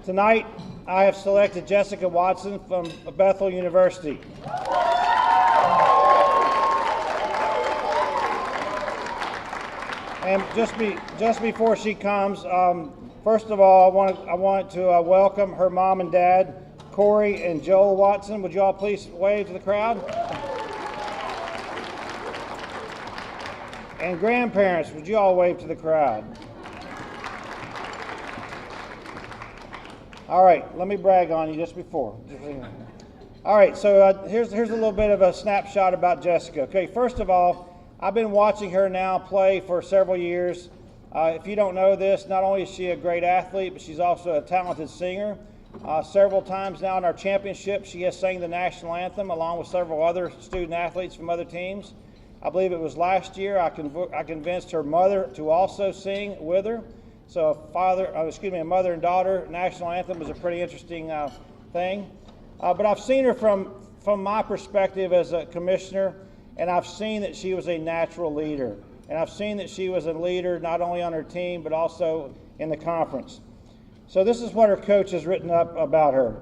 Tonight, I have selected Jessyca Watson from Bethel University. And just before she comes, first of all, I want to welcome her mom and dad, Corey and Joel Watson. Would you all please wave to the crowd? And grandparents, would you all wave to the crowd? All right, let me brag on you just before. All right, so here's a little bit of a snapshot about Jessyca. Okay, first of all, I've been watching her now play for several years. If you don't know this, not only is she a great athlete, but she's also a talented singer. Several times now in our championship, she has sang the national anthem along with several other student athletes from other teams. I believe it was last year I convinced her mother to also sing with her. So a mother and daughter national anthem was a pretty interesting thing. But I've seen her from my perspective as a commissioner, and I've seen that she was a natural leader. And I've seen that she was a leader not only on her team, but also in the conference. So this is what her coach has written up about her.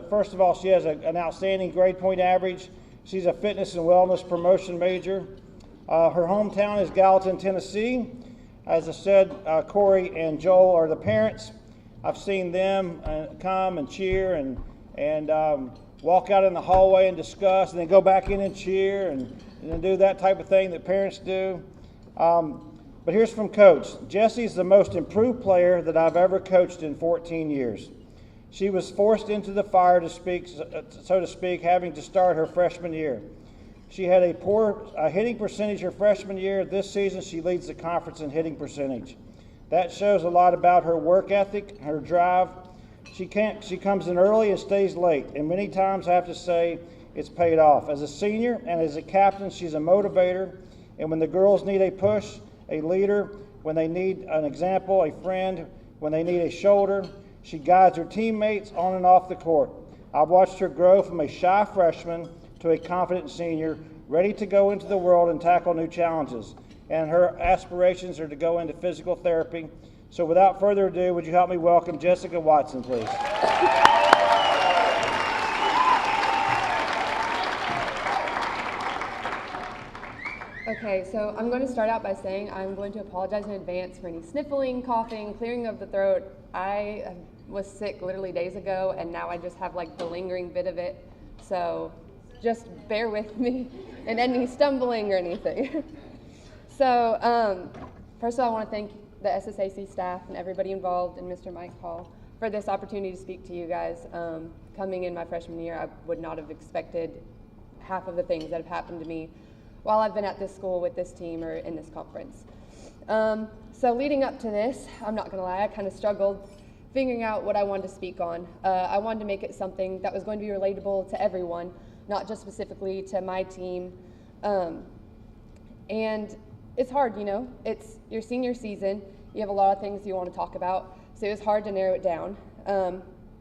First of all, she has an outstanding grade point average. She's a fitness and wellness promotion major. Her hometown is Gallatin, Tennessee. As I said, Corey and Joel are the parents. I've seen them come and cheer and walk out in the hallway and discuss, and then go back in and cheer and do that type of thing that parents do. But here's from Coach. Jessy's the most improved player that I've ever coached in 14 years. She was forced into the fire, so to speak, having to start her freshman year. She had a poor hitting percentage her freshman year. This season, she leads the conference in hitting percentage. That shows a lot about her work ethic, her drive. She comes in early and stays late, and many times I have to say it's paid off. As a senior and as a captain, she's a motivator, and when the girls need a push, a leader, when they need an example, a friend, when they need a shoulder, she guides her teammates on and off the court. I've watched her grow from a shy freshman to a confident senior, ready to go into the world and tackle new challenges. And her aspirations are to go into physical therapy. So without further ado, would you help me welcome Jessyca Watson, please? Okay, so I'm going to start out by saying I'm going to apologize in advance for any sniffling, coughing, clearing of the throat. I was sick literally days ago, and now I just have like the lingering bit of it. So just bear with me and any stumbling or anything. So first of all, I want to thank the SSAC staff and everybody involved and Mr. Mike Hall for this opportunity to speak to you guys. Coming in my freshman year, I would not have expected half of the things that have happened to me while I've been at this school with this team or in this conference. So leading up to this, I'm not going to lie, I kind of struggled figuring out what I wanted to speak on. I wanted to make it something that was going to be relatable to everyone, not just specifically to my team. And it's hard, you know, it's your senior season, you have a lot of things you want to talk about, so it was hard to narrow it down.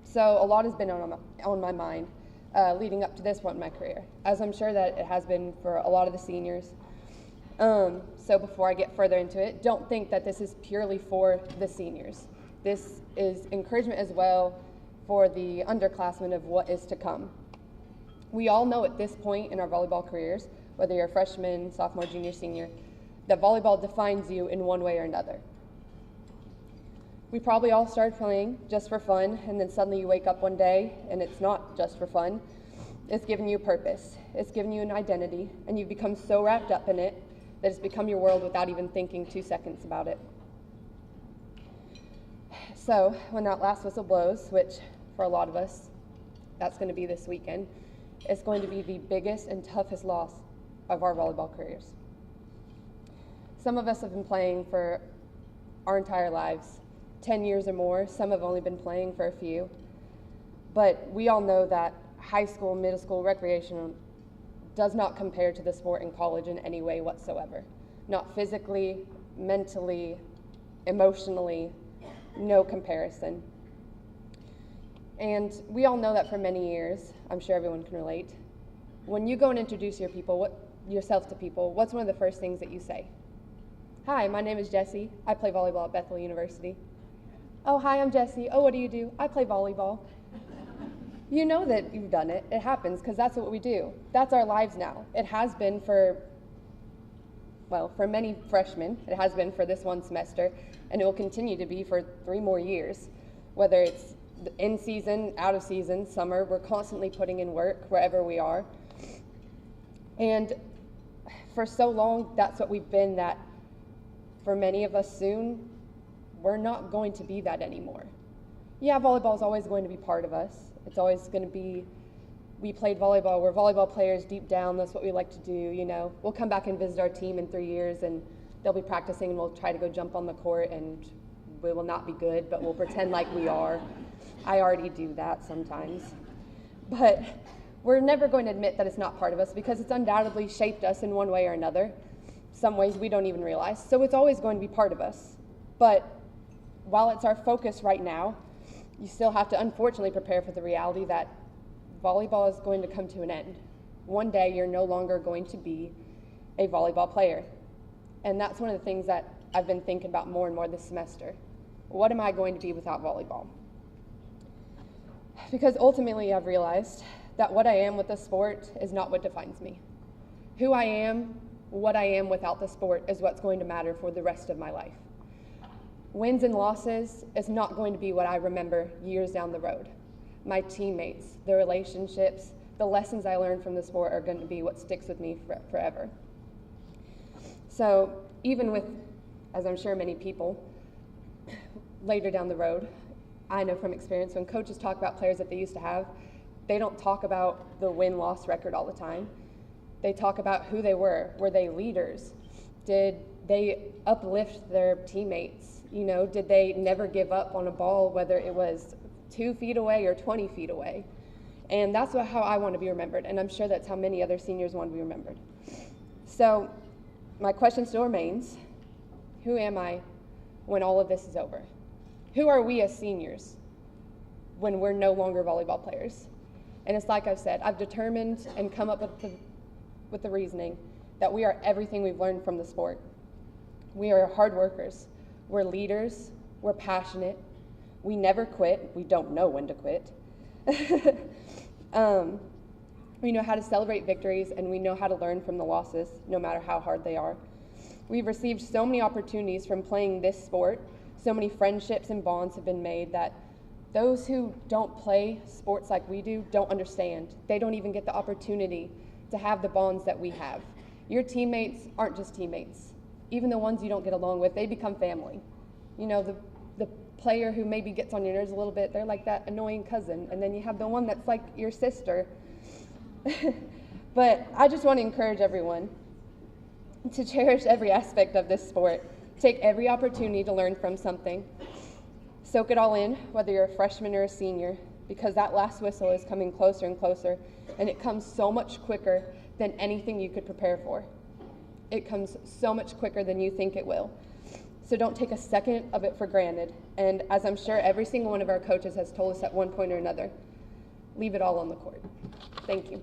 So a lot has been on my mind leading up to this point in my career, as I'm sure that it has been for a lot of the seniors. So before I get further into it, don't think that this is purely for the seniors. This is encouragement as well for the underclassmen of what is to come. We all know at this point in our volleyball careers, whether you're a freshman, sophomore, junior, senior, that volleyball defines you in one way or another. We probably all started playing just for fun, and then suddenly you wake up one day and it's not just for fun. It's giving you a purpose. It's giving you an identity, and you've become so wrapped up in it that it's become your world without even thinking 2 seconds about it. So when that last whistle blows, which for a lot of us, that's going to be this weekend, it's going to be the biggest and toughest loss of our volleyball careers. Some of us have been playing for our entire lives, 10 years or more. Some have only been playing for a few. But we all know that high school, middle school, recreational does not compare to the sport in college in any way whatsoever. Not physically, mentally, emotionally, no comparison. And we all know that for many years, I'm sure everyone can relate. When you go and introduce yourself to people, what's one of the first things that you say? Hi, my name is Jessie. I play volleyball at Bethel University. Oh, hi, I'm Jessie. Oh, what do you do? I play volleyball. You know that you've done it. It happens because that's what we do. That's our lives now. It has been for many freshmen. It has been for this one semester, and it will continue to be for 3 more years. Whether it's in season, out of season, summer, we're constantly putting in work wherever we are. And for so long, that's what we've been, that for many of us soon, we're not going to be that anymore. Yeah, volleyball is always going to be part of us. It's always going to be, we played volleyball, we're volleyball players deep down, that's what we like to do, you know. We'll come back and visit our team in 3 years and they'll be practicing and we'll try to go jump on the court and we will not be good, but we'll pretend like we are. I already do that sometimes. But we're never going to admit that it's not part of us because it's undoubtedly shaped us in one way or another. Some ways we don't even realize. So it's always going to be part of us. But while it's our focus right now, you still have to unfortunately prepare for the reality that volleyball is going to come to an end. One day you're no longer going to be a volleyball player. And that's one of the things that I've been thinking about more and more this semester. What am I going to be without volleyball? Because ultimately I've realized that what I am with the sport is not what defines me. Who I am, what I am without the sport is what's going to matter for the rest of my life. Wins and losses is not going to be what I remember years down the road. My teammates, the relationships, the lessons I learned from the sport are going to be what sticks with me forever. So even with, as I'm sure many people, later down the road, I know from experience when coaches talk about players that they used to have, they don't talk about the win-loss record all the time. They talk about who they were. Were they leaders? Did they uplift their teammates? You know, did they never give up on a ball, whether it was 2 feet away or 20 feet away? And that's how I want to be remembered, and I'm sure that's how many other seniors want to be remembered. So my question still remains, who am I when all of this is over? Who are we as seniors when we're no longer volleyball players? And it's like I've said, I've determined and come up with the reasoning that we are everything we've learned from the sport. We are hard workers. We're leaders. We're passionate. We never quit. We don't know when to quit. We know how to celebrate victories, and we know how to learn from the losses, no matter how hard they are. We've received so many opportunities from playing this sport. So many friendships and bonds have been made that those who don't play sports like we do don't understand. They don't even get the opportunity to have the bonds that we have. Your teammates aren't just teammates. Even the ones you don't get along with, they become family. You know, the player who maybe gets on your nerves a little bit, they're like that annoying cousin. And then you have the one that's like your sister. But I just want to encourage everyone to cherish every aspect of this sport. Take every opportunity to learn from something. Soak it all in, whether you're a freshman or a senior, because that last whistle is coming closer and closer, and it comes so much quicker than anything you could prepare for. It comes so much quicker than you think it will. So don't take a second of it for granted. And as I'm sure every single one of our coaches has told us at one point or another, leave it all on the court. Thank you.